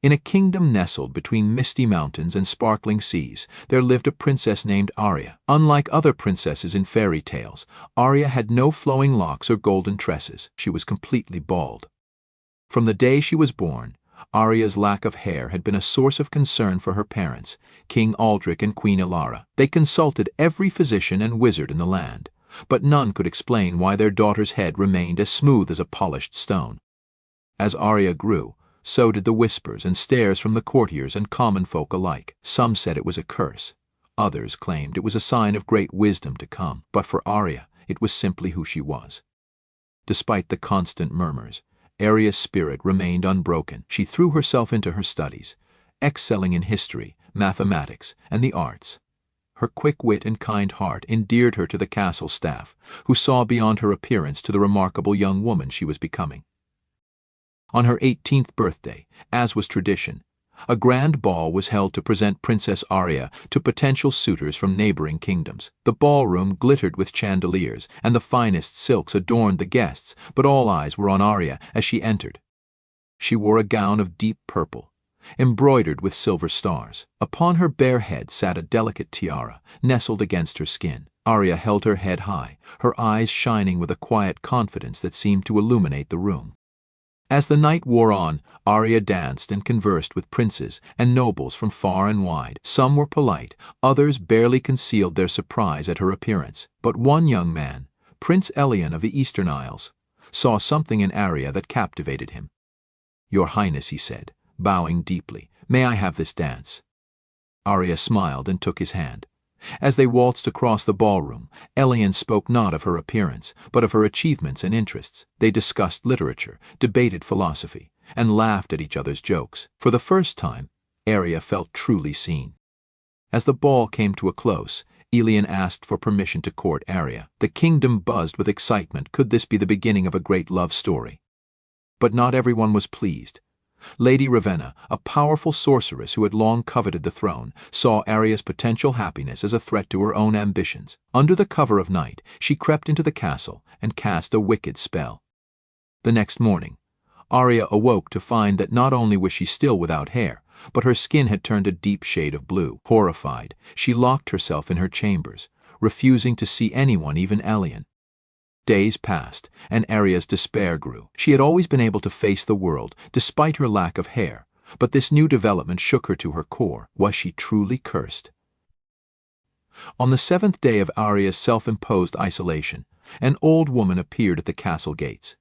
In a kingdom nestled between misty mountains and sparkling seas, there lived a princess named Arya. Unlike other princesses in fairy tales, Arya had no flowing locks or golden tresses. She was completely bald. From the day she was born, Arya's lack of hair had been a source of concern for her parents, King Aldric and Queen Ilara. They consulted every physician and wizard in the land, but none could explain why their daughter's head remained as smooth as a polished stone. As Arya grew, so did the whispers and stares from the courtiers and common folk alike. Some said it was a curse. Others claimed it was a sign of great wisdom to come. But for Arya, it was simply who she was. Despite the constant murmurs, Arya's spirit remained unbroken. She threw herself into her studies, excelling in history, mathematics, and the arts. Her quick wit and kind heart endeared her to the castle staff, who saw beyond her appearance to the remarkable young woman she was becoming. On her 18th birthday, as was tradition, a grand ball was held to present Princess Arya to potential suitors from neighboring kingdoms. The ballroom glittered with chandeliers, and the finest silks adorned the guests, but all eyes were on Arya as she entered. She wore a gown of deep purple, embroidered with silver stars. Upon her bare head sat a delicate tiara, nestled against her skin. Arya held her head high, her eyes shining with a quiet confidence that seemed to illuminate the room. As the night wore on, Arya danced and conversed with princes and nobles from far and wide. Some were polite, others barely concealed their surprise at her appearance. But one young man, Prince Elian of the Eastern Isles, saw something in Arya that captivated him. "Your Highness," he said, bowing deeply, "may I have this dance?" Arya smiled and took his hand. As they waltzed across the ballroom, Elian spoke not of her appearance, but of her achievements and interests. They discussed literature, debated philosophy, and laughed at each other's jokes. For the first time, Arya felt truly seen. As the ball came to a close, Elian asked for permission to court Arya. The kingdom buzzed with excitement. Could this be the beginning of a great love story? But not everyone was pleased. Lady Ravenna, a powerful sorceress who had long coveted the throne, saw Arya's potential happiness as a threat to her own ambitions. Under the cover of night, she crept into the castle and cast a wicked spell. The next morning, Arya awoke to find that not only was she still without hair, but her skin had turned a deep shade of blue. Horrified, she locked herself in her chambers, refusing to see anyone, even Elian. Days passed, and Arya's despair grew. She had always been able to face the world, despite her lack of hair, but this new development shook her to her core. Was she truly cursed? On the 7th day of Arya's self-imposed isolation, an old woman appeared at the castle gates.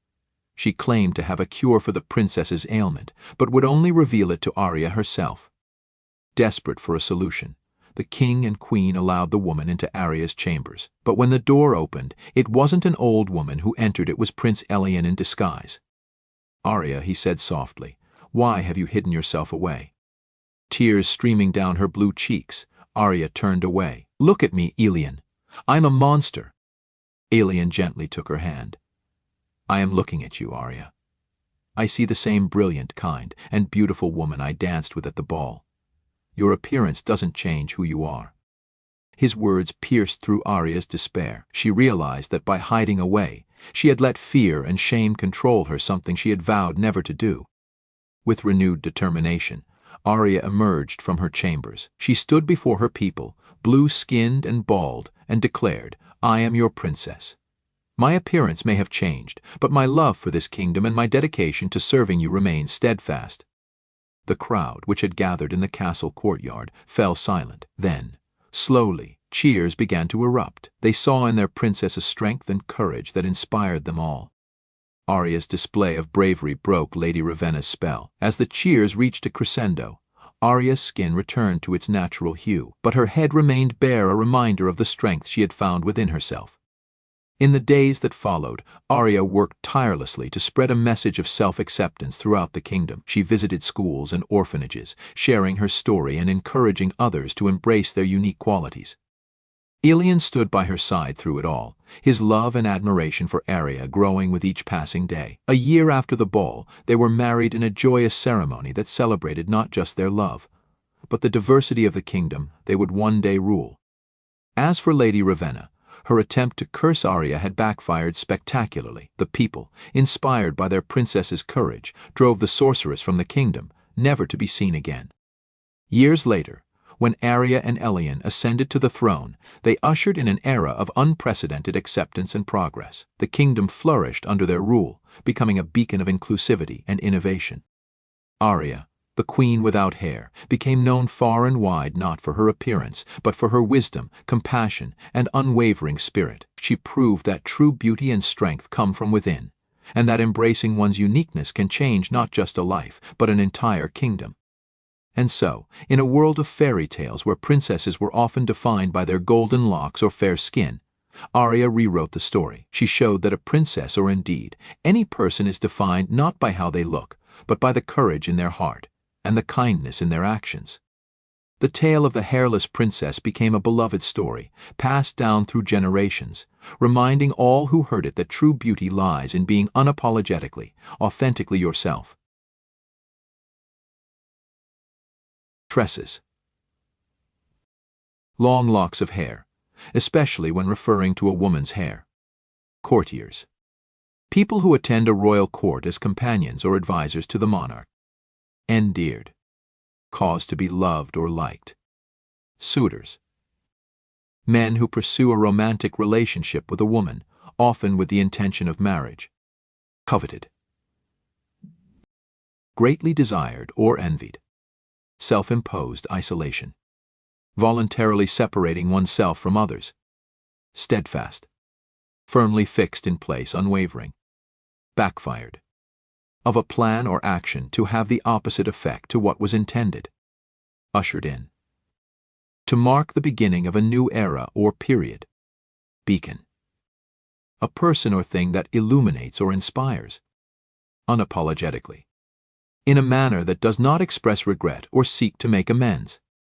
She claimed to have a cure for the princess's ailment, but would only reveal it to Arya herself. Desperate for a solution, the king and queen allowed the woman into Arya's chambers. But when the door opened, it wasn't an old woman who entered, it was Prince Elian in disguise. "Arya," he said softly, "why have you hidden yourself away?" Tears streaming down her blue cheeks, Arya turned away. "Look at me, Elian. I'm a monster." Elian gently took her hand. "I am looking at you, Arya. I see the same brilliant, kind, and beautiful woman I danced with at the ball. Your appearance doesn't change who you are." His words pierced through Arya's despair. She realized that by hiding away, she had let fear and shame control her, something she had vowed never to do. With renewed determination, Arya emerged from her chambers. She stood before her people, blue-skinned and bald, and declared, "I am your princess. My appearance may have changed, but my love for this kingdom and my dedication to serving you remains steadfast." The crowd, which had gathered in the castle courtyard, fell silent. Then, slowly, cheers began to erupt. They saw in their princess a strength and courage that inspired them all. Arya's display of bravery broke Lady Ravenna's spell. As the cheers reached a crescendo, Arya's skin returned to its natural hue, but her head remained bare, a reminder of the strength she had found within herself. In the days that followed, Arya worked tirelessly to spread a message of self-acceptance throughout the kingdom. She visited schools and orphanages, sharing her story and encouraging others to embrace their unique qualities. Elian stood by her side through it all, his love and admiration for Arya growing with each passing day. A year after the ball, they were married in a joyous ceremony that celebrated not just their love, but the diversity of the kingdom they would one day rule. As for Lady Ravenna, her attempt to curse Arya had backfired spectacularly. The people, inspired by their princess's courage, drove the sorceress from the kingdom, never to be seen again. Years later, when Arya and Elian ascended to the throne, they ushered in an era of unprecedented acceptance and progress. The kingdom flourished under their rule, becoming a beacon of inclusivity and innovation. Arya, the queen without hair, became known far and wide not for her appearance, but for her wisdom, compassion, and unwavering spirit. She proved that true beauty and strength come from within, and that embracing one's uniqueness can change not just a life, but an entire kingdom. And so, in a world of fairy tales where princesses were often defined by their golden locks or fair skin, Arya rewrote the story. She showed that a princess, or indeed any person, is defined not by how they look, but by the courage in their heart and the kindness in their actions. The tale of the hairless princess became a beloved story, passed down through generations, reminding all who heard it that true beauty lies in being unapologetically, authentically yourself. Tresses. Long locks of hair, especially when referring to a woman's hair. Courtiers. People who attend a royal court as companions or advisors to the monarch. Endeared. Cause to be loved or liked. Suitors. Men who pursue a romantic relationship with a woman, often with the intention of marriage. Coveted. Greatly desired or envied. Self-imposed isolation. Voluntarily separating oneself from others. Steadfast. Firmly fixed in place, unwavering. Backfired. Of a plan or action to have the opposite effect to what was intended. Ushered in. To mark the beginning of a new era or period. Beacon. A person or thing that illuminates or inspires. Unapologetically. In a manner that does not express regret or seek to make amends.